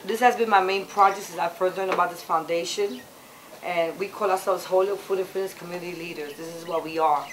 This has been my main project since I first learned about this foundation. And we call ourselves Holyoke Food and Fitness Community Leaders. This is what we are.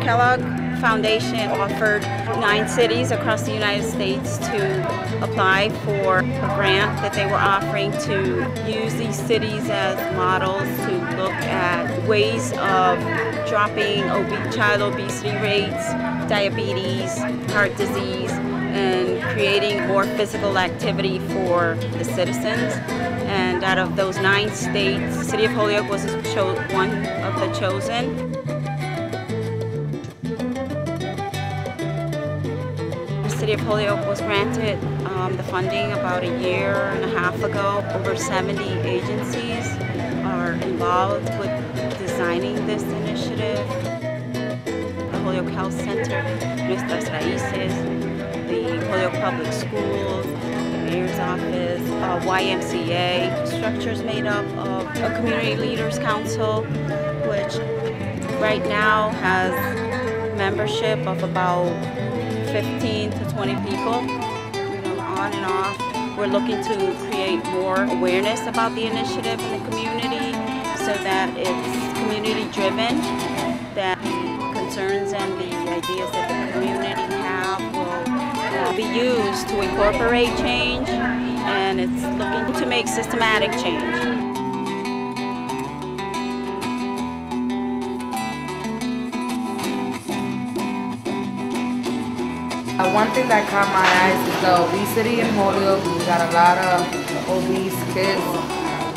Kellogg Foundation offered 9 cities across the United States to apply for a grant that they were offering to use these cities as models to look at ways of dropping child obesity rates, diabetes, heart disease, and creating more physical activity for the citizens. And out of those 9 states, the city of Holyoke was one of the chosen. The City of Holyoke was granted the funding about a year and a half ago. Over 70 agencies are involved with designing this initiative. The Holyoke Health Center, Nuestras Raíces, the Holyoke Public Schools, the Mayor's Office, YMCA. Structure is made up of a Community Leaders Council, which right now has membership of about 15 to 20 people, on and off. We're looking to create more awareness about the initiative in the community so that it's community driven, that the concerns and the ideas that the community have will be used to incorporate change, and it's looking to make systematic change. One thing that caught my eyes is the obesity in Holyoke. We got a lot of obese kids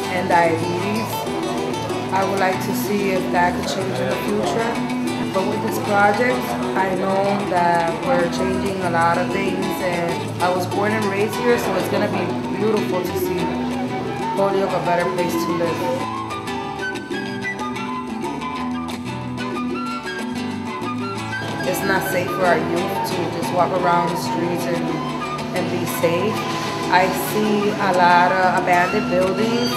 and diabetes. I would like to see if that could change in the future. But with this project, I know that we're changing a lot of things, and I was born and raised here, so it's going to be beautiful to see Holyoke a better place to live. It's not safe for our youth to just walk around the streets and be safe. I see a lot of abandoned buildings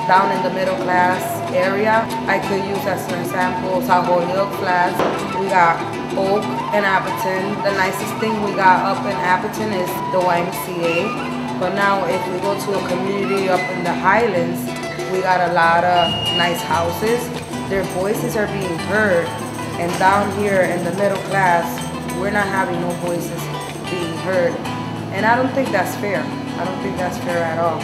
down in the middle class area. I could use as an example South Holyoke Flats. We got Oak and Appleton. The nicest thing we got up in Appleton is the YMCA. But now if we go to a community up in the Highlands, we got a lot of nice houses. Their voices are being heard. And down here in the middle class, we're not having no voices being heard. And I don't think that's fair. I don't think that's fair at all.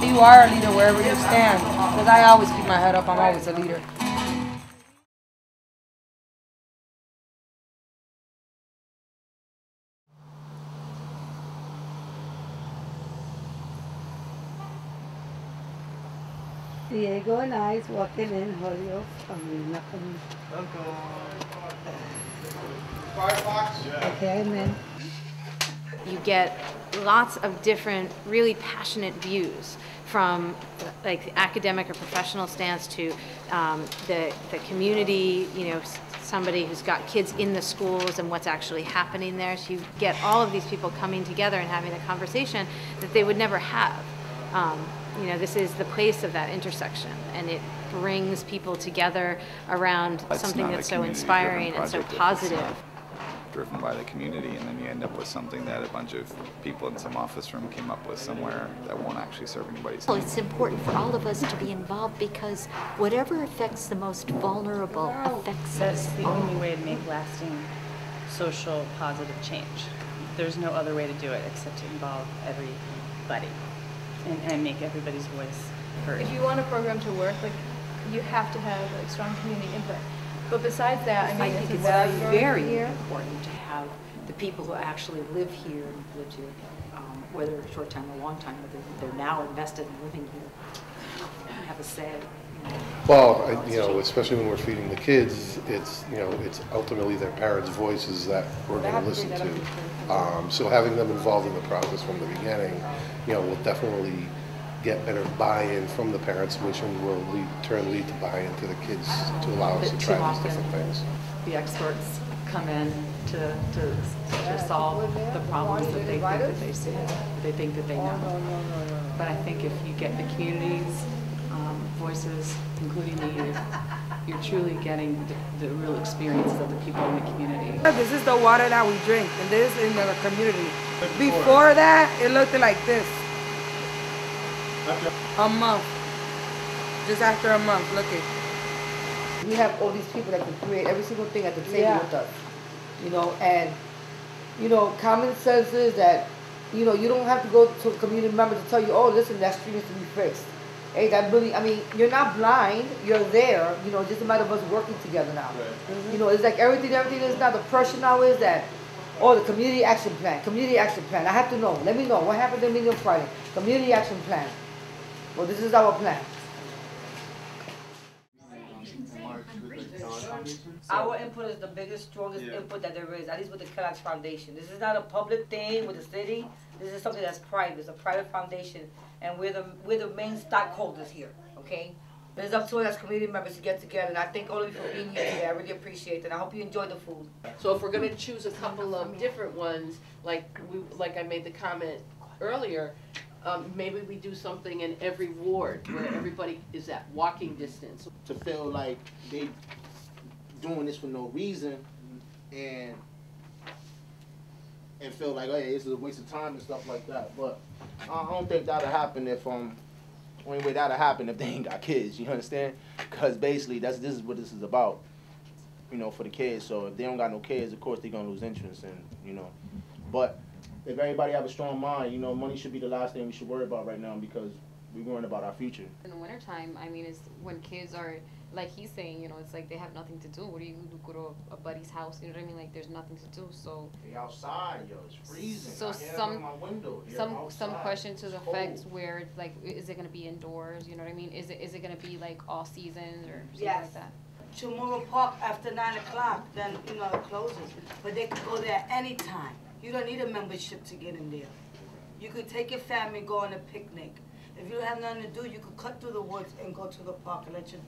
You are a leader wherever you stand. Because I always keep my head up, I'm always a leader. Diego and I is walking in Holyoke. Okay, man. You get lots of different, really passionate views from like academic or professional stance to the community, somebody who's got kids in the schools and what's actually happening there. So you get all of these people coming together and having a conversation that they would never have. This is the place of that intersection, and it brings people together around something that's so inspiring and so positive. Driven by the community, and then you end up with something that a bunch of people in some office room came up with somewhere that won't actually serve anybody's Well, it's important for all of us to be involved because whatever affects the most vulnerable affects us. That's the only way to make lasting social positive change. There's no other way to do it except to involve everybody and make everybody's voice heard. If you want a program to work, you have to have strong community input. But besides that, I think it's very important to have the people who actually live here and lived here, whether short time or long time, whether they're now invested in living here. to say. Well, you know, especially when we're feeding the kids, it's, you know, it's ultimately their parents' voices that we're going to listen to. So having them involved in the process from the beginning, you know, will definitely get better buy-in from the parents, which will lead to buy-in to the kids to allow us to try these different things. The experts come in to solve the problems that they think that they see, they think that they know. But I think if you get the community's voices, including the youth, you're truly getting the real experiences of the people in the community. This is the water that we drink, and this is in the community. Before that, it looked like this. A month. Just after a month, look at. We have all these people that can create every single thing at the table with us. You know, and, you know, common sense is that, you know, you don't have to go to a community member to tell you, oh, listen, that street needs to be fixed. Hey, that really, I mean, you're not blind, you're there, you know, just a matter of us working together now. Right. You know, it's like everything is now, the pressure now is that, oh, the community action plan. I have to know, let me know, what happened in meeting Friday? Community action plan. Well, this is our plan. Our input is the biggest, strongest input that there is, at least with the Kellogg Foundation. This is not a public thing with the city. This is something that's private. It's a private foundation, and we're the main stockholders here, okay? But it's up to us as community members to get together, and I thank all of you for being here today. I really appreciate it, and I hope you enjoy the food. So if we're going to choose a couple of different ones, like I made the comment earlier, maybe we do something in every ward where everybody is at walking distance. To feel like they doing this for no reason and feel like, oh yeah, this is a waste of time and stuff like that. But I don't think that'll happen if only way that'll happen if they ain't got kids. You understand? Because basically this is what this is about. You know, for the kids. So if they don't got no kids, of course they're gonna lose interest, and you know. But if everybody have a strong mind, you know, money should be the last thing we should worry about right now because we're worrying about our future. In the wintertime, I mean, it's when kids are, like he's saying, you know, it's like they have nothing to do. What do you do? Go to a buddy's house? You know what I mean? Like there's nothing to do. So they outside, yo, it's freezing. So some question to the effect where it's like, is it gonna be indoors? You know what I mean? Is it gonna be like all seasons or something like that? Chamorro Park after 9 o'clock, then you know it closes. But they could go there anytime. You don't need a membership to get in there. You could take your family, go on a picnic. If you don't have nothing to do, you could cut through the woods and go to the park and let your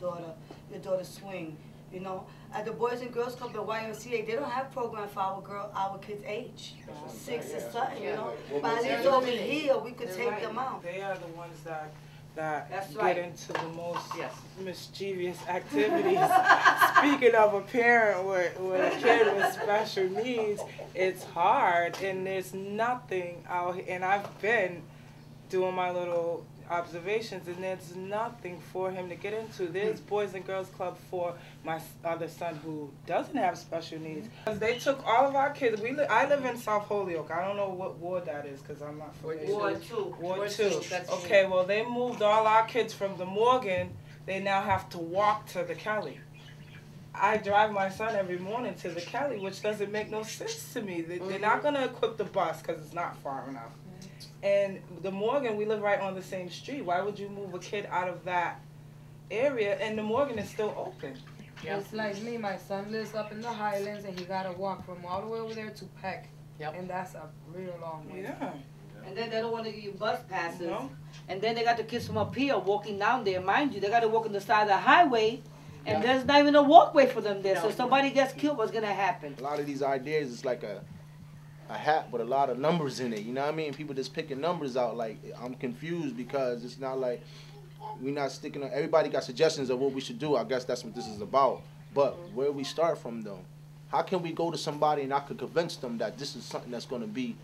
daughter swing. You know, at the Boys and Girls Club at YMCA, they don't have program for our kids' age, 6 or something. You know, but at least over here, we could take them out. They are the ones that That's get right. into the most mischievous activities. Speaking of a parent with a kid with special needs, it's hard, and there's nothing out here. And I've been doing my little observations, and there's nothing for him to get into. There's Boys and Girls Club for my other son who doesn't have special needs. They took all of our kids. I live in South Holyoke. I don't know what ward that is because I'm not familiar. Ward 2. Ward 2. Okay, well, they moved all our kids from the Morgan. They now have to walk to the Kelly. I drive my son every morning to the Kelly, which doesn't make no sense to me. They're not going to equip the bus because it's not far enough. And the Morgan, we live right on the same street. Why would you move a kid out of that area? And the Morgan is still open. It's like me. My son lives up in the Highlands, and he got to walk from all the way over there to Peck. And that's a real long way. Yeah. And then they don't want to give you bus passes. No. And then they got the kids from up here walking down there. Mind you, they got to walk on the side of the highway, and there's not even a walkway for them there. So if somebody gets killed, what's going to happen? A lot of these ideas is like a hat with a lot of numbers in it, you know what I mean? People just picking numbers out. Like, I'm confused because it's not like we're not sticking on. Everybody got suggestions of what we should do. I guess that's what this is about. But where we start from, though? How can we go to somebody and I could convince them that this is something that's going to be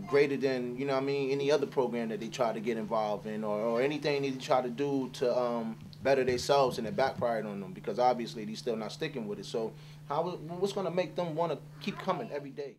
greater than, you know what I mean, any other program that they try to get involved in, or anything they try to do to better themselves, and it backfired on them because obviously they're still not sticking with it. So what's going to make them want to keep coming every day?